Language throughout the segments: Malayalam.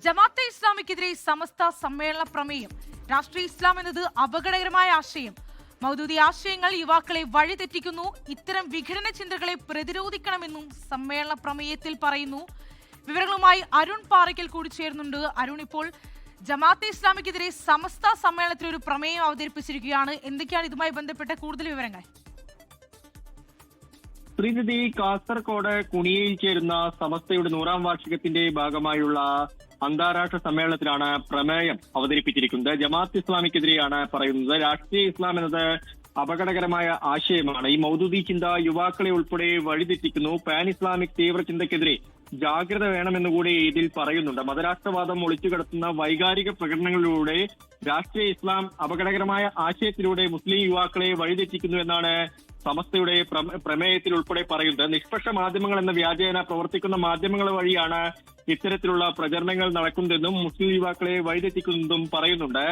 ജമാഅത്തെ ഇസ്ലാമിക്കെതിരെ സമസ്ത സമ്മേളന പ്രമേയം. രാഷ്ട്രീയ ഇസ്ലാം എന്നത് അപകടകരമായ ആശയം. മൗദൂദി ആശയങ്ങൾ യുവാക്കളെ വഴിതെറ്റിക്കുന്നു. ഇത്തരം വിഘടന ചിന്തകളെ പ്രതിരോധിക്കണമെന്നും സമ്മേളന പ്രമേയത്തിൽ പറയുന്നു. വിവരങ്ങളുമായി അരുൺ പാറയ്ക്കൽ കൂടി ചേരുന്നുണ്ട്. അരുൺ, ഇപ്പോൾ ജമാഅത്തെ ഇസ്ലാമിക്കെതിരെ സമസ്ത സമ്മേളനത്തിൽ ഒരു പ്രമേയം അവതരിപ്പിച്ചിരിക്കുകയാണ്. എന്തൊക്കെയാണ് ഇതുമായി ബന്ധപ്പെട്ട കൂടുതൽ വിവരങ്ങൾ? ശ്രീനിധി, കാസർകോട് കുണിയയിൽ ചേരുന്ന സമസ്തയുടെ 100ാം വാർഷികത്തിന്റെ ഭാഗമായുള്ള അന്താരാഷ്ട്ര സമ്മേളനത്തിലാണ് പ്രമേയം അവതരിപ്പിച്ചിരിക്കുന്നത്. ജമാഅത്ത് ഇസ്ലാമിക്കെതിരെയാണ് പറയുന്നത്. രാഷ്ട്രീയ ഇസ്ലാം എന്നത് അപകടകരമായ ആശയമാണ്. ഈ മൗദൂദി ചിന്ത യുവാക്കളെ ഉൾപ്പെടെ വഴിതെറ്റിക്കുന്നു. പാൻ ഇസ്ലാമിക് തീവ്ര ചിന്തയ്ക്കെതിരെ ജാഗ്രത വേണമെന്നുകൂടി ഇതിൽ പറയുന്നുണ്ട്. മതരാഷ്ട്രവാദം ഒളിച്ചുകിടത്തുന്ന വൈകാരിക പ്രകടനങ്ങളിലൂടെ രാഷ്ട്രീയ ഇസ്ലാം അപകടകരമായ ആശയത്തിലൂടെ മുസ്ലിം യുവാക്കളെ വഴിതെറ്റിക്കുന്നു എന്നാണ് സമസ്തയുടെ പ്രമേയത്തിൽ ഉൾപ്പെടെ പറയുന്നത്. നിഷ്പക്ഷ മാധ്യമങ്ങൾ എന്ന വ്യാജേന പ്രവർത്തിക്കുന്ന മാധ്യമങ്ങൾ വഴിയാണ് ഇത്തരത്തിലുള്ള പ്രചരണങ്ങൾ നടക്കുന്നതെന്നും മുസ്ലിം യുവാക്കളെ വഴിതെറ്റിക്കുന്നതും പറയുന്നുണ്ട്.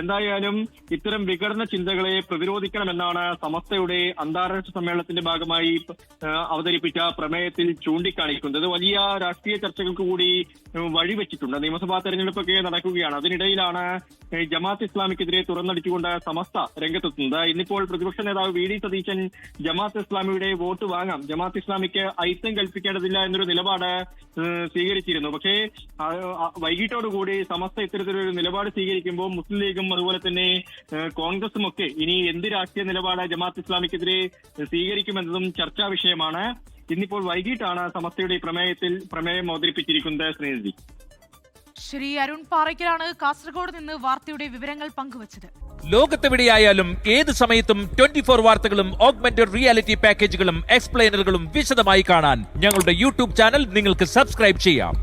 എന്തായാലും ഇത്തരം വിഘടന ചിന്തകളെ പ്രതിരോധിക്കണമെന്നാണ് സമസ്തയുടെ അന്താരാഷ്ട്ര സമ്മേളനത്തിന്റെ ഭാഗമായി അവതരിപ്പിച്ച പ്രമേയത്തിൽ ചൂണ്ടിക്കാണിക്കുന്നത്. വലിയ രാഷ്ട്രീയ ചർച്ചകൾക്ക് കൂടി വഴിവെച്ചിട്ടുണ്ട്. നിയമസഭാ തെരഞ്ഞെടുപ്പൊക്കെ നടക്കുകയാണ്. അതിനിടയിലാണ് ജമാഅത്ത് ഇസ്ലാമിക്കെതിരെ തുറന്നടിച്ചുകൊണ്ട് സമസ്ത രംഗത്തെത്തുന്നത്. ഇന്നിപ്പോൾ പ്രതിപക്ഷ നേതാവ് വി.ഡി. സതീശൻ ജമാഅത്ത് ഇസ്ലാമിയുടെ വോട്ട് വാങ്ങാം, ജമാഅത്ത് ഇസ്ലാമിക്ക് ഐക്യം കൽപ്പിക്കേണ്ടതില്ല എന്നൊരു നിലപാട് സ്വീകരിച്ചിരുന്നു. പക്ഷേ വൈകിട്ടോടുകൂടി സമസ്ത ഇത്തരത്തിലൊരു നിലപാട് സ്വീകരിക്കുമ്പോൾ മുസ്ലിം ലീഗും അതുപോലെ തന്നെ കോൺഗ്രസും ഒക്കെ ഇനി എന്ത് രാഷ്ട്രീയ നിലപാട് ജമാഅത്ത് ഇസ്ലാമിക്കെതിരെ സ്വീകരിക്കുമെന്നതും ചർച്ചാ വിഷയമാണ്. ഇന്നിപ്പോൾ വൈകിട്ടാണ് സമസ്തയുടെ പ്രമേയം അവതരിപ്പിച്ചിരിക്കുന്നത്. ശ്രീനിധി, ശ്രീ അരുൺ പാറയ്ക്കലാണ് കാസർഗോഡ് നിന്ന് വാർത്തയുടെ വിവരങ്ങൾ പങ്കുവച്ചത്. ലോകത്തെവിടെയായാലും ഏത് സമയത്തും 24 വാർത്തകളും ഓഗ്മെന്റഡ് റിയാലിറ്റി പാക്കേജുകളും എക്സ്പ്ലെയിനറുകളും വിശദമായി കാണാൻ ഞങ്ങളുടെ യൂട്യൂബ് ചാനൽ നിങ്ങൾക്ക് സബ്സ്ക്രൈബ് ചെയ്യാം.